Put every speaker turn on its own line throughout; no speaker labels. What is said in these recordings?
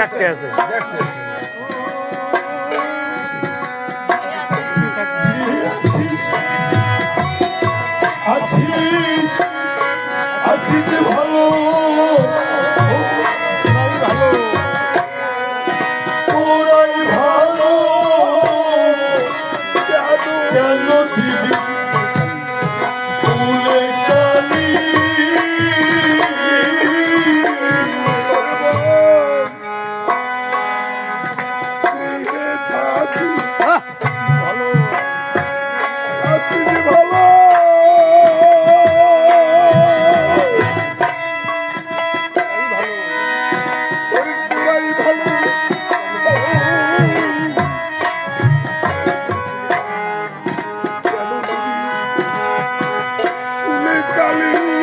দেখতে আছে
আছি যে ভালো তোরাই ভালো কেন দিবি ফুলে কালি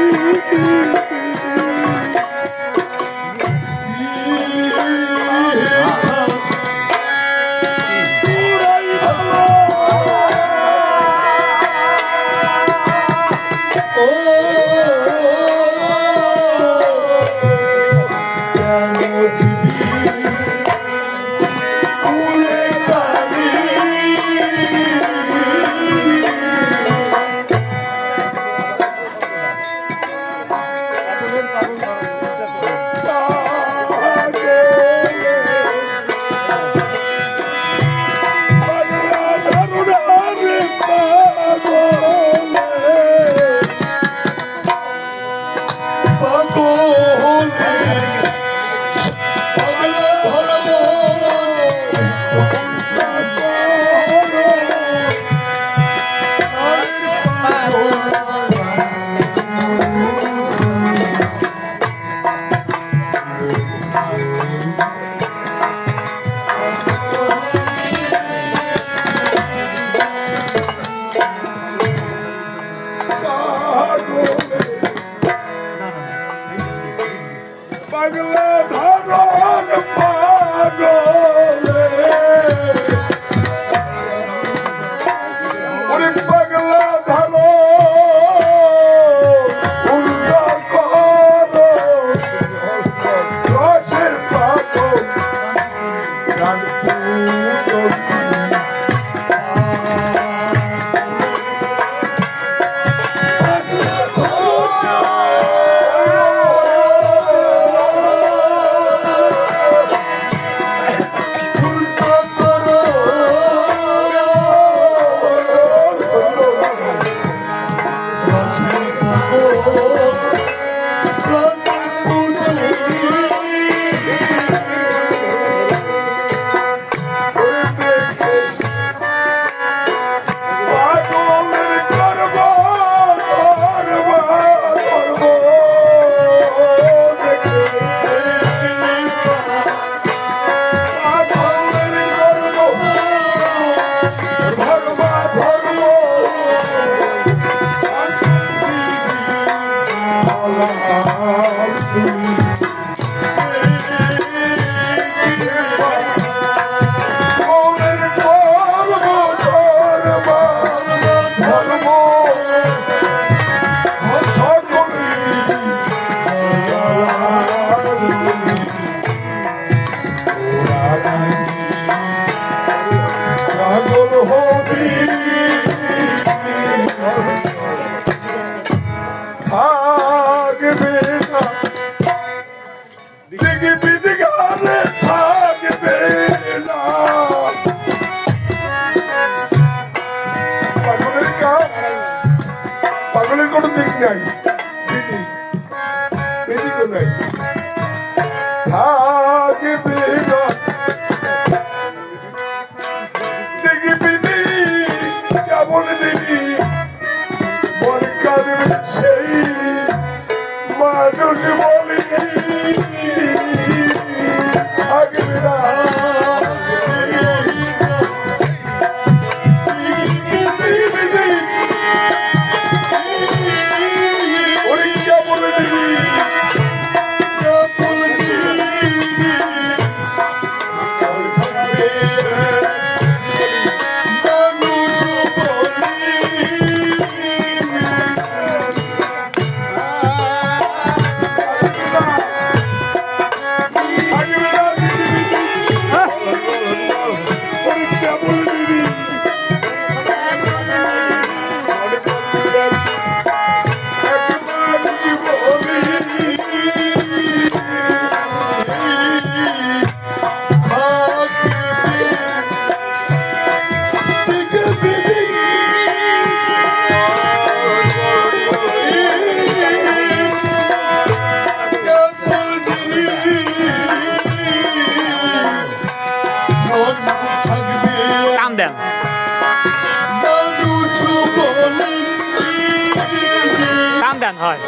গান হয়।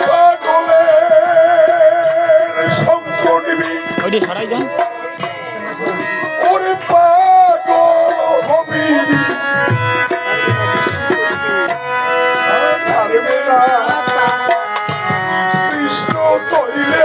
পাগলের সঙ্গ নিবি
ওইটা সরাই দেন।
ওরে পাগল হবি ছাড়বে না কৃষ্ণ তৈলে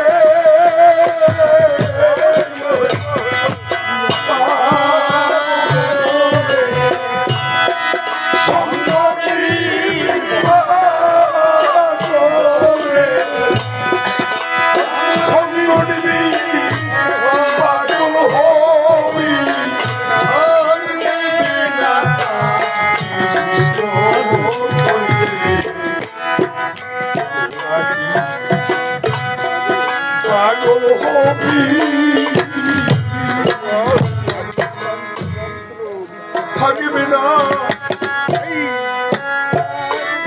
পাগল হবি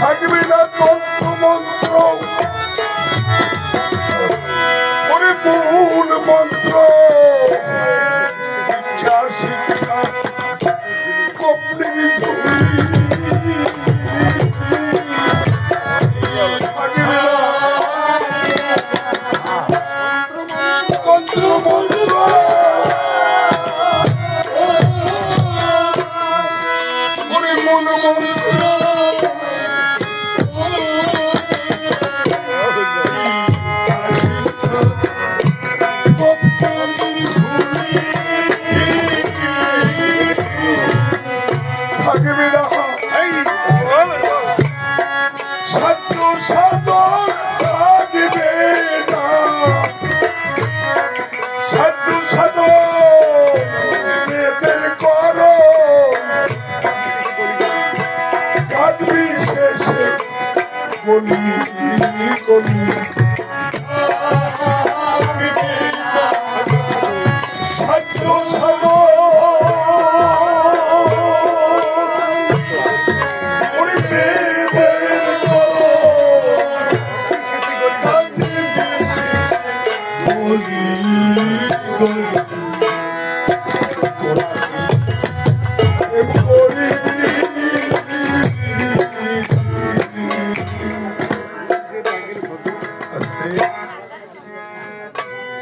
থাকবে না তন্ত্র মন্ত্র ওরে মূল মন্ত্র শিক্ষা শিক্ষা কপনি ঝুলি থাকবে না তন্ত্র মন্ত্র ওরে মূল মন্ত্র থাকবে না সাধু সাধক থাকবে না সাধু সাধক বেদের করো কাঁদবি শেষে বলি কলি সাধু সাধক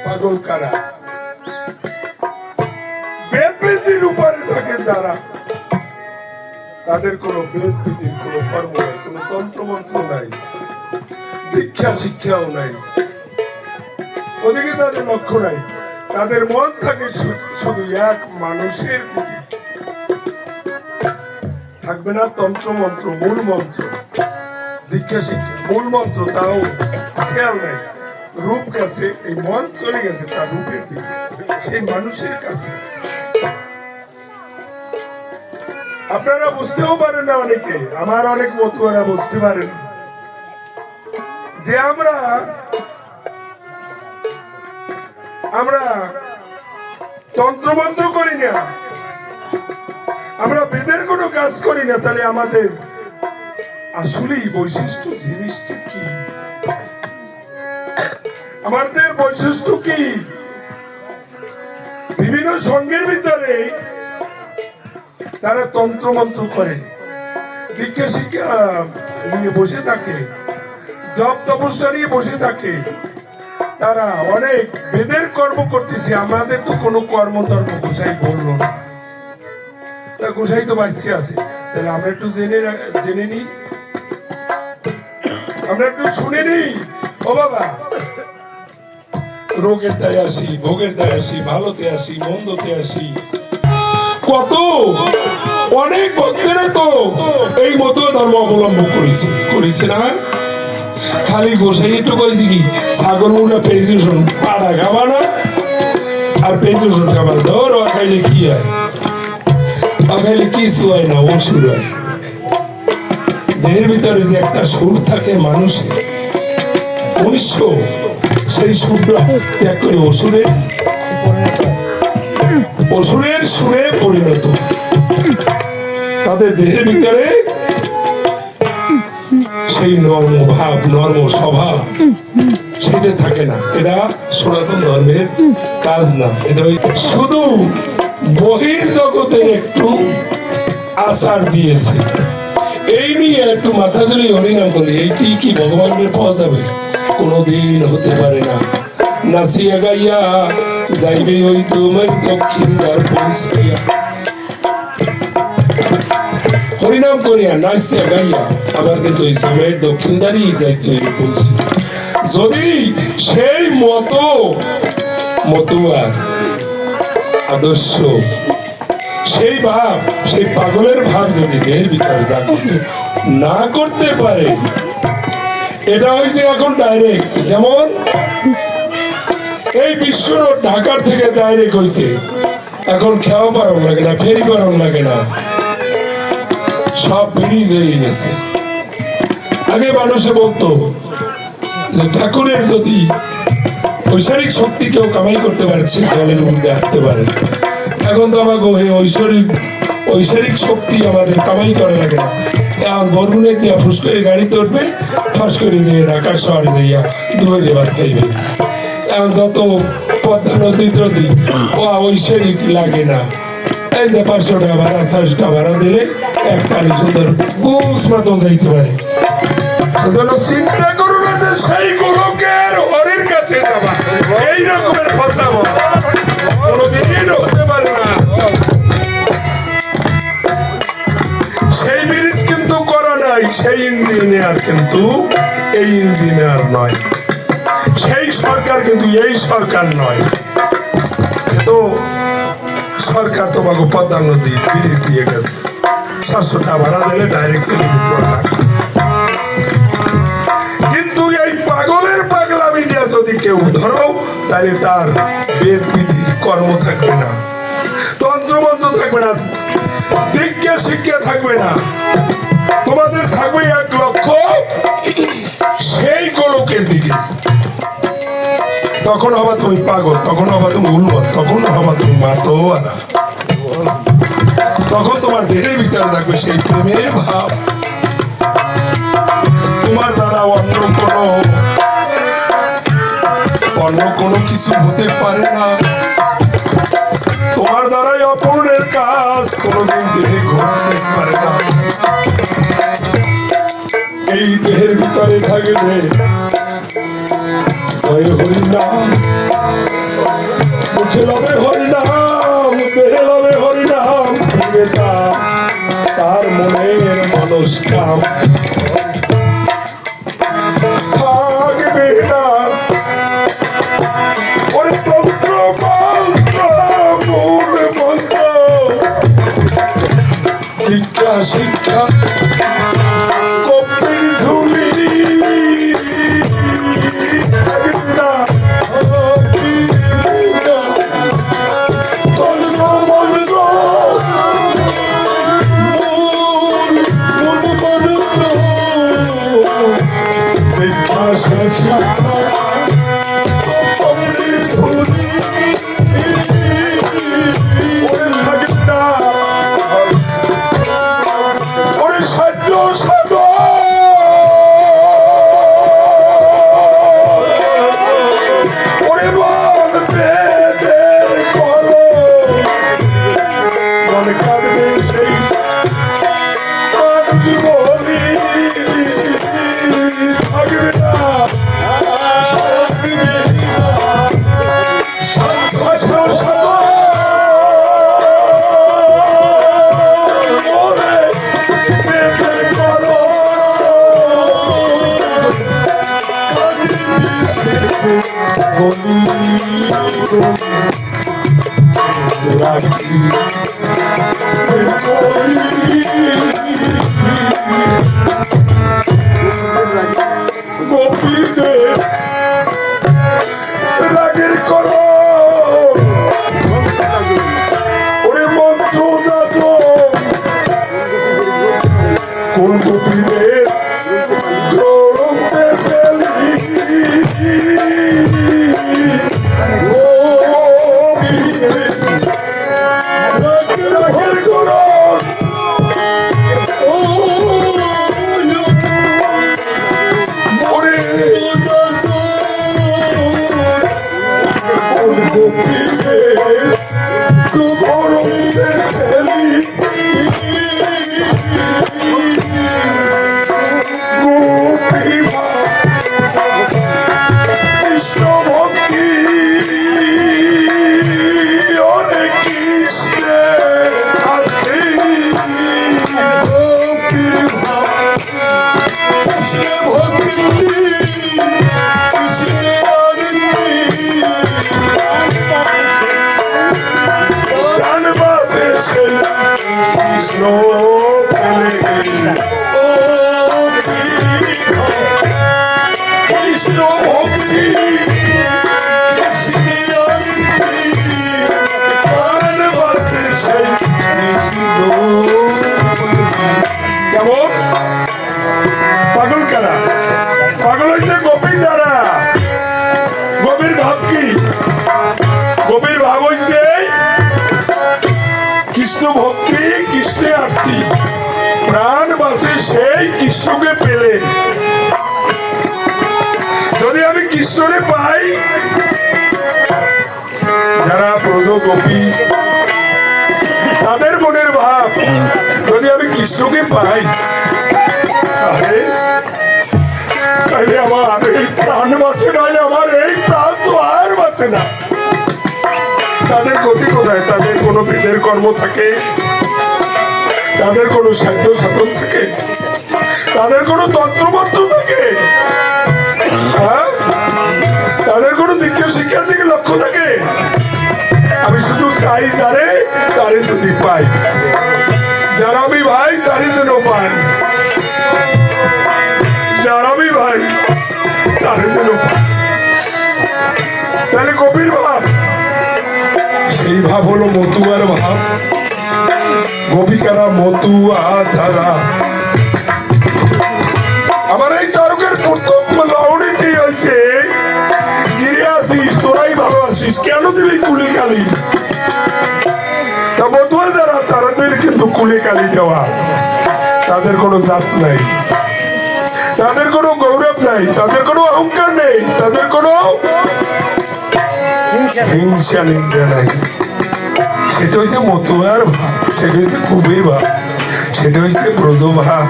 পাগল কারা বেদ বিধির উপরে থাকে যারা তাদের কোনো বেদ বিধির কোনো কর্ম নাই, কোনো তন্ত্রমন্ত্র নাই, দীক্ষা শিক্ষাও নাই, ওদিকে তাদের লক্ষ্য নাই। তাদের মন থাকে শুধু এক মানুষের দিকে। থাকবে না তন্ত্রমন্ত্র মূল মন্ত্র দীক্ষা শিক্ষা মূল মন্ত্র, তাও খেয়াল নাই। রূপ গেছে, এই মন চলে গেছে তার রূপের দিকে, সেই মানুষের কাছে। আপনারা বুঝতেও পারেন না, অনেকে আমার অনেক মতুয়ারা বুঝতে পারেন যে আমরা তন্ত্রমন্ত্র করি না, আমরা বেদের কোনো কাজ করি না, তাহলে আমাদের আসলেই বৈশিষ্ট্য জিনিসটা কি? আমাদের বৈশিষ্ট্য কি? বিভিন্ন সঙ্গের ভিতরে তারা তন্ত্রমন্ত্র করে, দীক্ষা শিক্ষা নিয়ে বসে থাকে, জপ তপস্যা নিয়ে বসে থাকে, তারা অনেক বেদের কর্ম করতেছে। আমাদের তো কোনো কর্মধর্ম গোসাই বললো না, তা গোসাই তো বাঁচতে আছে, তাহলে আমরা একটু জেনে নিই, আমরা একটু শুনে নিই। ও বাবা, রোগের দায় আসি, ভোগের দায় আসি, ভালোতে আসি, মন্দতে আসি, কত অনেক ভক্তেরা তো এই মতো ধর্ম অবলম্বন করেছে না? খালি গোসাই একটু কয়েছি কি ছাগল মুড়া পেজুশন পাড়া খাবা না, আর পেজুশন খাবার ধরো খাইলে কি হয়? খাইলে কিছু হয় না, অসুর হয়। দেহের ভিতরে যে একটা সুর থাকে মানুষের, মনুষ্য সেই সুরটা ত্যাগ করে অসুরের সুরে পরিণত। তাদের দেহের ভিতরে সেই নর্ম ভাব, নর্ম স্বভাব সেটা থাকে না। এটা সনাতন ধর্মের কাজ না, এটা শুধু বহির জগতের একটু আচার দিয়েছে। এই নিয়ে একটু মাথা চলি হরিনাম বলি, এইটি কি ভগবানের পাওয়া যাবে? কোনোদিন হতে পারে না। নাচিয়া গাইয়া যাইবে ওই তোমার দক্ষিণ দ্বার পৌঁছাইয়া। হরিনাম করিয়া নাচিয়া গাইয়া আবার কিন্তু ওই সময়ের দক্ষিণ দ্বারই যাইতে হইবে পৌঁছে। যদি সেই মতুয়ার আদর্শ, সেই ভাব, সেই পাগলের ভাব যদি দেহের ভিতরে জাগ্রত না করতে পারে, এটা হয়েছে এখন ডাইরেক্ট। যেমন এই বিশ্ব ঢাকার থেকে ডাইরেক্ট হয়েছে, এখন খেয়াও পারো লাগে না, ফেরি পারো লাগে না, সব ব্রিজ হয়ে গেছে। আগে মানুষে বলতো যে ঠাকুরের যদি ঐশ্বরিক শক্তি কেউ কামাই করতে পারছে, জলের মধ্যে হাঁটতে পারে। এখন তো আমাকে ঐশ্বরিক শক্তি আমাদের কামাই করে লাগে না। এখন বরগুনে দিয়া ফুস করে গাড়িতে উঠবে, ফাঁস করে যে ঢাকার শহরে যাইয়া দুই দেবার খাইবে। এখন যত পদ্মা নদী টদী ও ঐশ্বরিক লাগে না। এই যে 500 টাকা ভাড়া, 600 টাকা ভাড়া দিলে এক কালি সুন্দর বুঝ মতন যাইতে পারে। চিন্তা করো না যে সেই গোলকের হরির কাছে যাবা, এই রকমের ফসাবো কোনদিন হতে পারে না। সেই ব্রিজ কিন্তু করা নাই, সেই ইঞ্জিনিয়ার কিন্তু এই ইঞ্জিনিয়ার নয়, সেই সরকার কিন্তু এই সরকার নয়। তো সরকার তোমাকে পদ্মা নদী ব্রিজ দিয়ে গেছে, 600 টাকা ভাড়া দিলে ডাইরেক্ট কিন্তু এই পাগলের পাগলামি নিয়ে যদি কেউ ধরো, তাহলে তার বেদ বিধির কর্ম থাকবে না, তন্ত্রমন্ত্র থাকবে না, দীক্ষা শিক্ষা থাকবে না। তোমাদের থাকবে এক লক্ষ্য সেই গোলকের দিকে। তখন হবা তুমি পাগল, তখন হবা তুমি উন্মত, তখন হবা তুমি মাতোয়ারা। তখন তোমার দেহের ভিতরে থাকবে সেই প্রেমের ভাব। তোমার দ্বারা অন্য কোনো কিছু হতে পারে না। তোমার দ্বারাই অপূর্ণের কাজ কোনোদিন দেহে ঘটতে পারে না। এই দেহের ভিতরে থাকবে জয় হরিনাম, মুখে লবে হরিনাম, দেহে লবে হরিনাম, তার মনের মানুষ কাম থাকবে না। ওরে তন্ত্র মন্ত্র মূল মন্ত্র দীক্ষা শিক্ষা কপি ধুলি থাকবে না। গোপীদের রাগের করো ওরে মন্ত্র যাত কোন গোপীদের গ্রন্থে ফেলি কৃষ্ণকে পাই, তাহলে আমার এই প্রাণ বাঁচে না, আমার এই প্রাণ তো আর বাঁচে না। তাদের গতি কোথায়? তাদের কোনো বেদের কর্ম থাকে, তাদের কোনো সাধ্য সাধন থাকে, তাদের কোনো তন্ত্রমন্ত্র থাকে, তাদের কোনো দীক্ষা শিক্ষার দিকে লক্ষ্য থাকে? আমি শুধু চাই যারে, তারে যদি পাই, যারা আমি ভাই তারে যেন পাই, যারা আমি ভাই তারে যেন পাই। তাহলে কবির ভাব, সেই ভাব হলো মতুয়ার ভাব। গোপিকারা মতুয়া যারা, আমার এই তারকের প্রথম লাউড়িতে হয়েছে, গিরে আসিস তোরাই ভালো আছিস, কেন দিবি কুলি কালি? তা মতুয়া যারা, তাদের কিন্তু কুলি কালি দেওয়া, তাদের কোনো জাত নাই, তাদের কোনো গৌরব নাই, তাদের কোনো অহংকার নেই, তাদের কোনো হিংসা নিন্দা নাই। সেটা হয়েছে মতুয়ার ভাব, সেটা হয়েছে কবির ভাব, সেটা হয়েছে ব্রজ ভাব।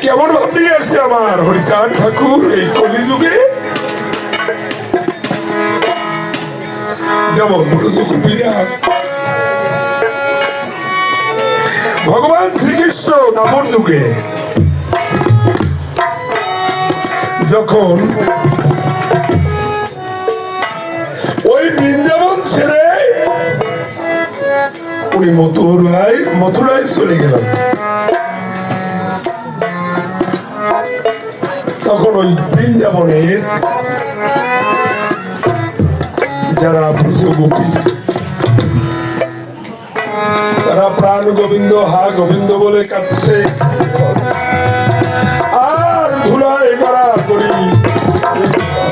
কেমন ভাব নিয়ে আসছে আমার হরিচাঁদ ঠাকুর এই কলিযুগে? যেমন ব্রজ গোপীরা ভগবান শ্রীকৃষ্ণ দাপর যুগে যখন ওই বৃন্দাবন ছেড়ে উনি মথুরায় চলে গেলেন, তখন ওই বৃন্দাবনের যারা ব্রজগোপী, তারা প্রাণ গোবিন্দ হা গোবিন্দ বলে কাঁদছে, আর ধুলায় গড়াগড়ি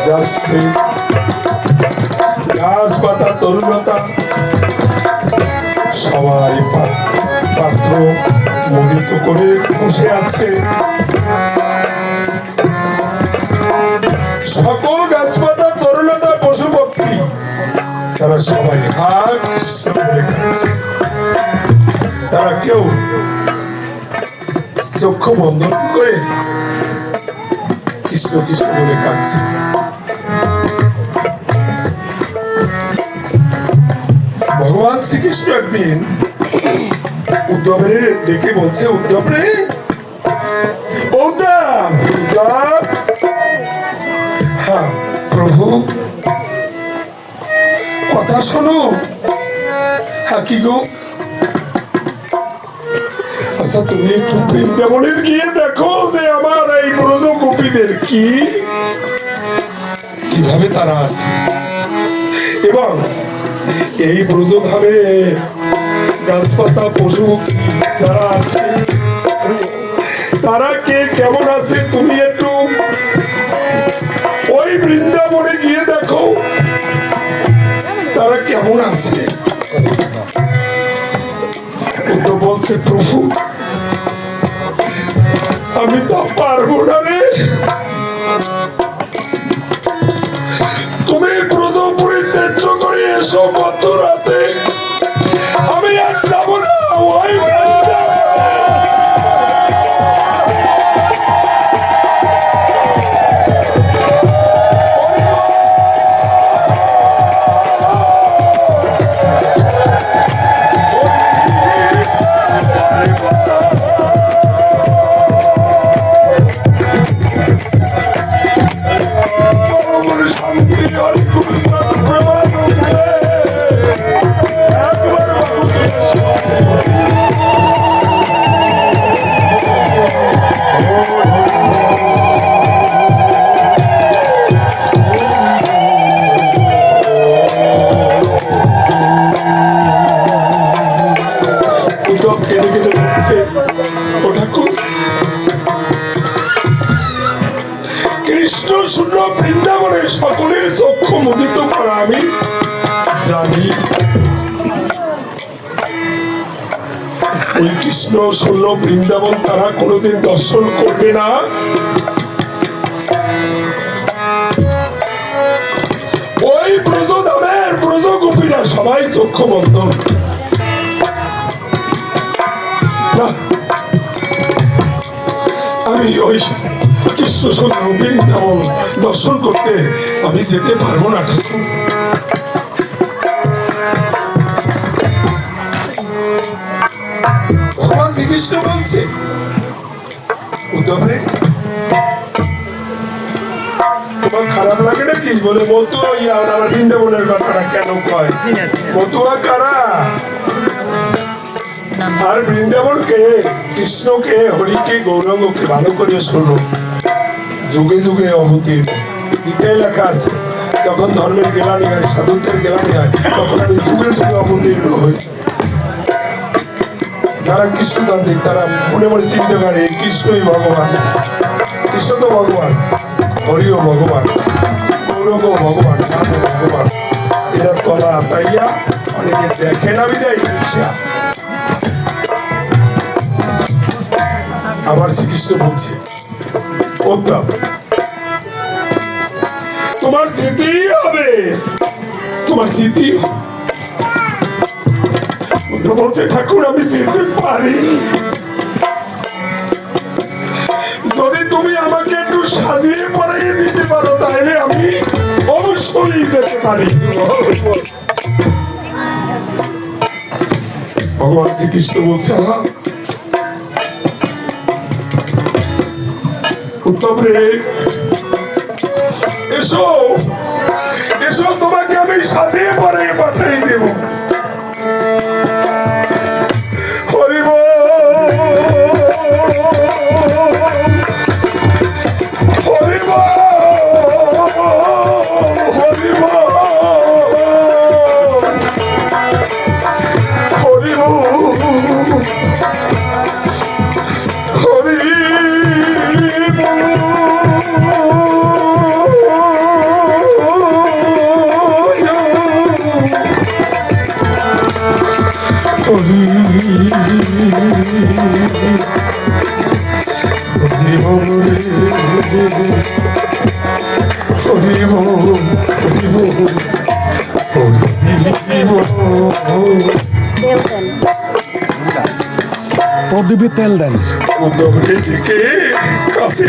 যাচ্ছে। গাছ পাতা তরুণতা সবাই পাত্র মুদিত করে বসে আছে। সকল গাছপাতা তরুণতা পশু পক্ষী তারা সবাই হাত করে খাচ্ছে। তারা কেউ চক্ষু বন্ধ করে কৃষ্ণ কৃষ্ণ বলে কাঁদছে। ভগবান শ্রীকৃষ্ণ একদিন উদ্ধবের ডেকে বলছে, উদ্ধব রে, উদ্ধব, হ্যাঁ প্রভু কথা শোনো। হ্যাঁ কি গো? আচ্ছা তুমি একটু বৃন্দাবনে গিয়ে দেখো যে আমার এই ব্রজ গোপীদের কিভাবে তারা আছে, এবং এই ব্রজধামে গাছপাতা পশু যারা আছে তারা কে কেমন আছে, তুমি একটু ওই বৃন্দাবনে গিয়ে দেখো তারা কেমন আছে। তো বলছে, প্রভু আমি তো পারবো না রে, তুমি ব্রজপুরে ত্যায্য করে এসো মথুরাতে, আমি আর যাবো না ওই কৃষ্ণ শূন্য বৃন্দাবনে সকলের চক্ষু মুদিত করা আমি জানি। ওই কৃষ্ণ শূন্য বৃন্দাবন তারা কোনোদিন দর্শন করবে না। ওই ব্রজধামের ব্রজগোপীরা সবাই চক্ষু বন্ধ, ওই কৃষ্ণ সুন্দর বৃন্দাবন দর্শন করতে আমি যেতে পারবো না ঠাকুর। ভগবান শ্রীকৃষ্ণ বলছে উদ্ধব রে, তোমার খারাপ লাগে নাকি? বলে মতুয়া ইয়ান আমার বৃন্দাবনের কথাটা কেন কয়? মতুয়া কারা? আর বৃন্দাবনকে, কৃষ্ণকে, হরিকে, গৌরাঙ্গকে ভালো করে শোনো। যুগে যুগে অবতীর্ণ, গীতায় লেখা আছে যখন ধর্মের গেলানি হয়, সাধুত্বের গেলানি হয়, তখন আমি যুগে যুগে অবতীর্ণ হই। যারা কৃষ্ণতান্ত্রিক তারা মনে মনে চিন্তা করে কৃষ্ণই ভগবান, কৃষ্ণ তো ভগবান, হরিও ভগবান, গৌরব ভগবান, নামও ভগবান। এরা তলা আতাইয়া অনেকে দেখে না বিদায় হিংসা। আমার শ্রীকৃষ্ণ বলছে উদ্ধব তোমার যেতেই হবে, তোমার যেতেই হবে। উদ্ধব বলছে ঠাকুর আমি যেতে পারি, যদি তুমি আমাকে একটু সাজিয়ে পড়াইয়ে দিতে পারো তাহলে আমি অবশ্যই যেতে পারি। ভগবান শ্রীকৃষ্ণ বলছে উদ্ধব রে এসো এসো, তোমাকে আমি সাজিয়ে পড়াইয়ে পাঠিয়ে দেব। হরিব হরিব হরিব হরিব
প্রদীপে তেল দেন,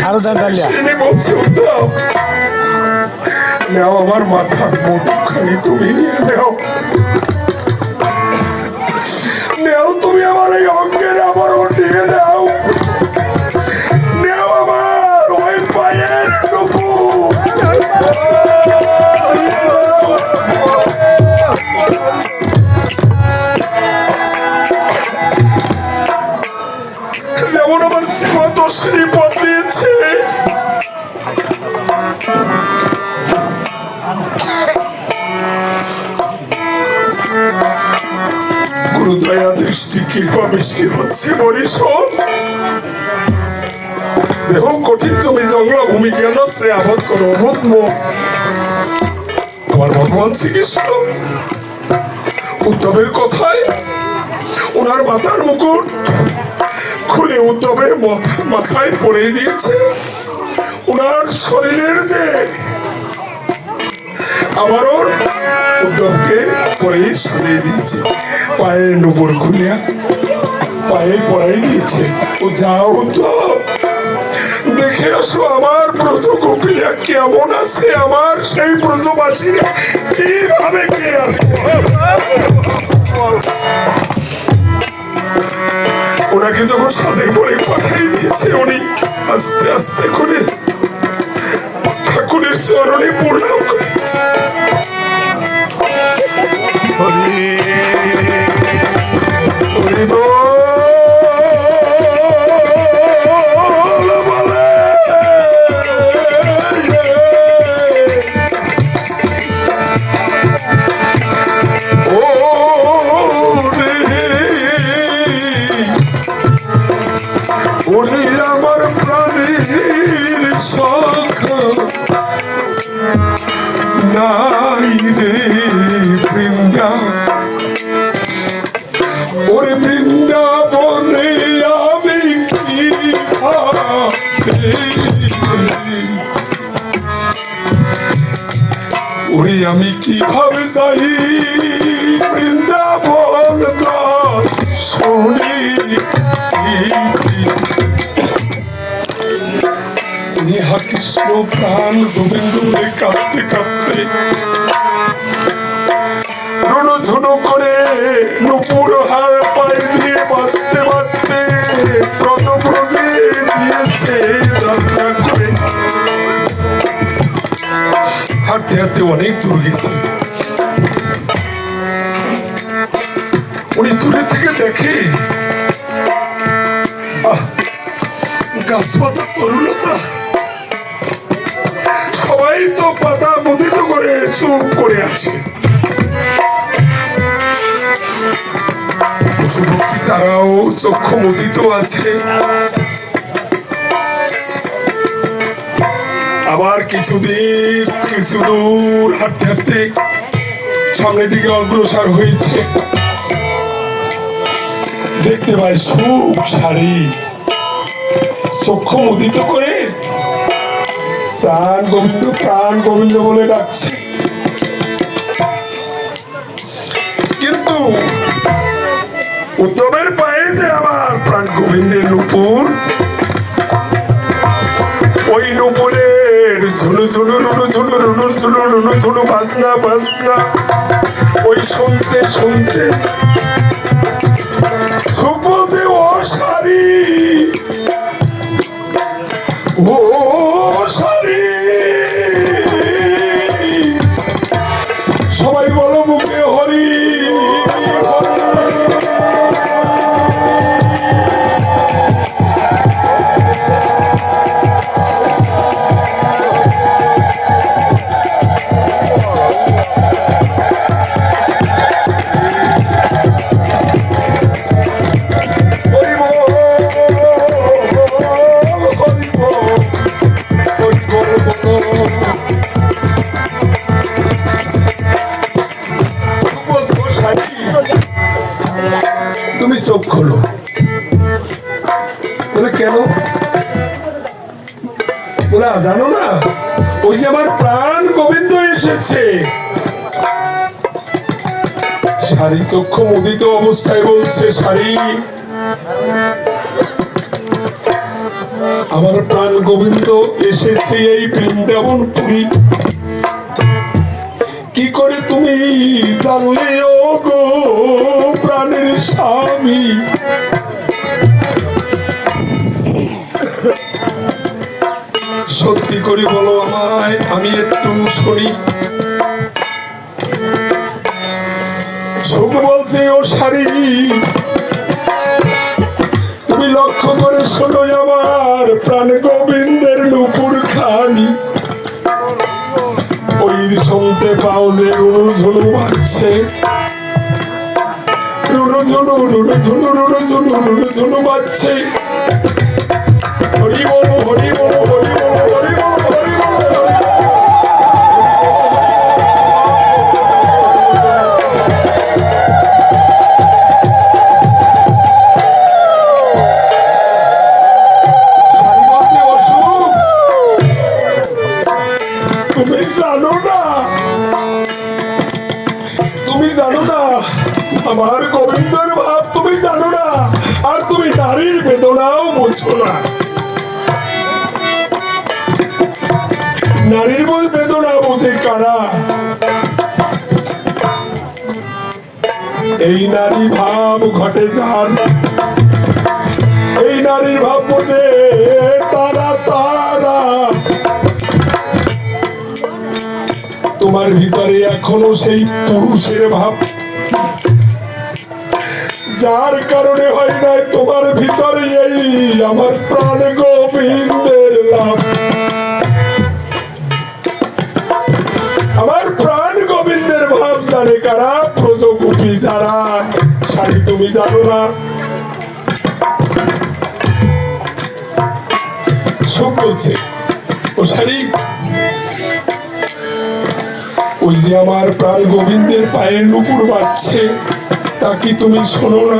আরো দেন ডালিয়া।
নেও আমার মাথার মুঠখানি তুমি নিয়ে নেও, নেও তুমি আমার এই অঙ্গের আবরণ নিয়ে নেও, নেও আমার ওই পায়ের টুকু যেমন আমার শ্রীমত শ্রীপদ দিয়েছে। গুরুদয়া দৃষ্টি কৃপা বৃষ্টি হচ্ছে বরিশোধ। দেহ কঠিন তুমি জঙ্গলা ভূমি জ্ঞান শ্রে আবদ্ধ করো অবোধ মুখ। আমার ভগবান শ্রীকৃষ্ণ উদ্ধবের কথায় ওনার মাথার মুকুট খুলে উদ্ধবের মাথায় পড়ে দিয়েছে। ওনার শরীরের যে আবরণ উদ্ধবকে পরে সাজিয়ে দিয়েছে, পায়ের নুপুর খুলিয়া পায়ে পড়াই দিয়েছে। ও যাও উদ্ধব দেখে আসো আমার ব্রজ গোপীরা কেমন আছে, আমার সেই ব্রজবাসীরা কিভাবে কে আছে। ওনাকে যখন সাজাই করে পাঠাই দিয়েছে, উনি আস্তে আস্তে করে ঠাকুরের চরণে প্রণাম করে আমার প্রাণীর সখা নাই রে বৃন্দা, ওরে বৃন্দাবনে আমি কি ওরে আমি কিভাবে যাই বৃন্দাবন শুনি ও প্রাণ গোবিন্দ বলে কাঁদতে কাঁদতে রুনু ঝুনু করে নুপুর হার পায়ে দিয়ে বাঁচতে বাঁচতে প্রদব্রজে দিয়েছে যাত্রা করে। হাঁটতে হাঁটতে অনেক দূর গেছে। উনি দূরে থেকে দেখে গাছপাতা তরুলতা সবাই তো পাতা মুদিত করে চুপ করে আছে। পশুপক্ষী তারাও চক্ষু মুদিত আছে। আবার কিছু দূর হাঁটতে হাঁটতে সামনের দিকে অগ্রসর হয়েছে। দেখতে পাই সুখ শাড়ি চক্ষু মুদিত করে প্রাণ গোবিন্দ বলে ডাকছে। কিন্তু উদ্ধবের পায়ে যে আমার প্রাণ গোবিন্দের নূপুর, ওই নূপুরের ঝুনু ঝুনু রুনু ঝুনু রুনু ঝুনু রুনু ঝুনু বাজনা বাজনা ওই শুনতে শুনতে সুখ বলছে ও শাড়ি ও শাড়ি, সবাই বলো মুখে হরি তুমি চোখ খোলো। বলে কেন? বলে জানো না ওই যে আমার প্রাণ গোবিন্দ এসেছে। শাড়ি চক্ষু মুদিত অবস্থায় বলছে, শাড়ি আমার প্রাণ গোবিন্দ এসেছে এই বৃন্দাবনপুরী। কি করে তুমি জানলে ও গো প্রাণের স্বামী? সত্যি করে বলো আমায়, আমি একটু শুনি। সুখ বলছে ও শাড়ি তুমি লক্ষ্য করে শোনো আমার প্রাণ গোবিন্দের নূপুর খানি। ওই শুনতে পাও যে রুনু ঝুনু বাজছে, রুনু ঝুনু রুনু ঝুনু রুনু ঝুনু রুনু ঝুনু বাজছে। হরি বল হরি বল হরি বল হরি বল হরি বল। তুমি জানো না আমার গোবিন্দের ভাব, তুমি জানো না। আর তুমি নারীর বেদনাও বুঝছো না। নারীর বেদনা বুঝে কারা? এই নারী ভাব ঘটে যান, এই নারী ভাব বুঝে তারা তারা। তোমার ভিতরে এখনো সেই পুরুষের ভাব, যার কারণে হয় নাই তোমার ভিতরে এই আমার প্রাণ গোবিন্দের লাভ। আমার প্রাণ গোবিন্দের ভাব জানে কারা? ব্রজগোপী যারা। শাড়ি তুমি জানো না? সব বলছে ও শাড়ি ওই যে আমার প্রাণ গোবিন্দের পায়ের নুপুর বাজছে, তা কি তুমি শোনো না?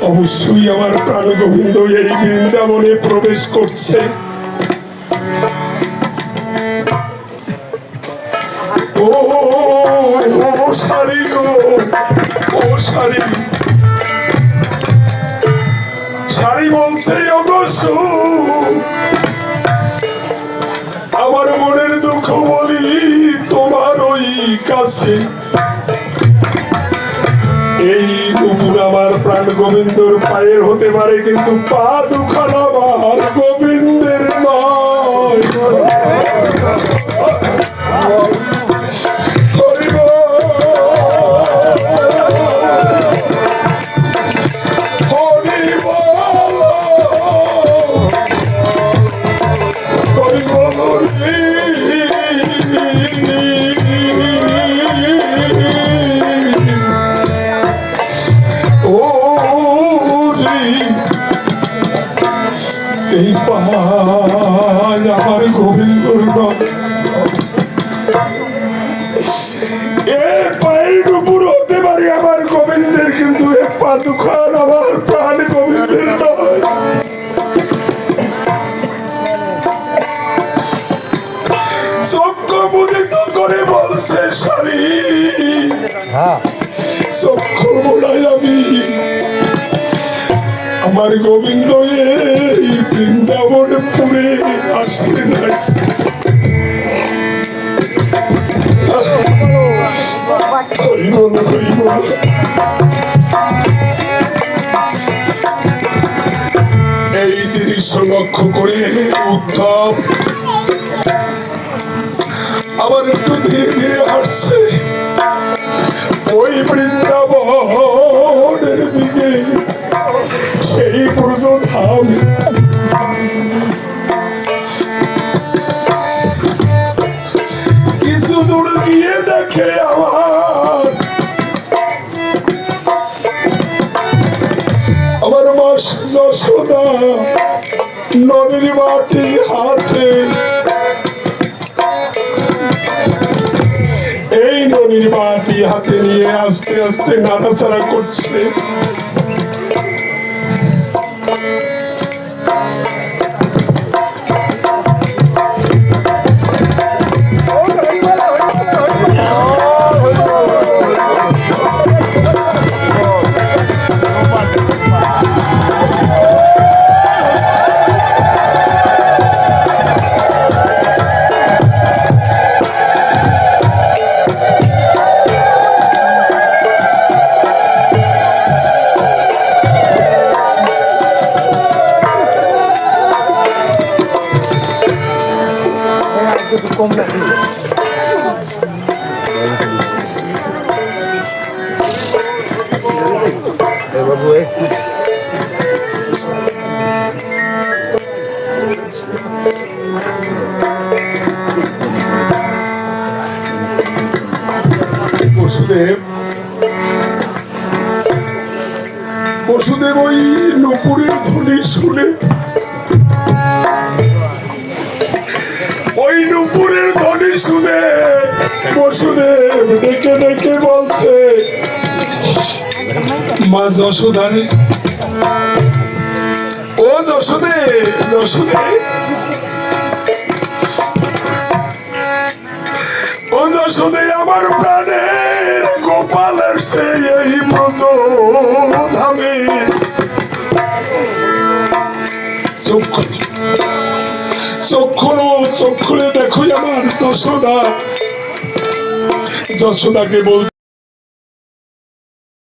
অবশ্যই আমার প্রাণ গোবিন্দ এই বৃন্দাবনে প্রবেশ করছে। ও শাড়ি গো, ও শাড়ি। শাড়ি বলছে ওগো সুখ আমার মনের দুঃখ বলি তোমার ওই কাছে। এই দুপুর আমার প্রাণ গোবিন্দর পায়ের হতে পারে, কিন্তু পা দুখানা আমার গোবিন্দের নয়। হরি বল, হরি বল, হরি বল রে। এই পাহাড় আমার গোবিন্দর নয়, এ পায়ের উপর হতে পারে আমার গোবিন্দের, কিন্তু এ পা দুখান আমার প্রাণ গোবিন্দের নয়। চক্ষু মুদিত করে বলছে সারি, চক্ষু মোড়াই আমি আমার গোবিন্দ এই বৃন্দাবনপুরে আসে নাই। এই দৃশ্য লক্ষ্য করে উত্তম আবার একটু ধীরে ধীরে হাসছে ওই বৃন্দাবনের দিকে, সেই ব্রজধাম। কিছু দূর গিয়ে দেখে আমার মা যশোদা নদীর মাটি হাতে, এই নদীর মাটি হাতে নিয়ে আস্তে আস্তে নাড়াচাড়া করছে।
কম নাকি বাবু?
বসুদেব, বসুদেব ওই নুপুরের ধ্বনি শুনে, ওই নুপুরের ধ্বনি শুনে বসুদেব ডেকে ডেকে বলছে, মা যশোদা রে, ও যশোদে, যশোদে, ও যশোদে, আমার প্রাণের গোপাল আসছে এই ব্রজধামে। চোখ খুলে দেখো আমার যশোদা। যশোদাকে বল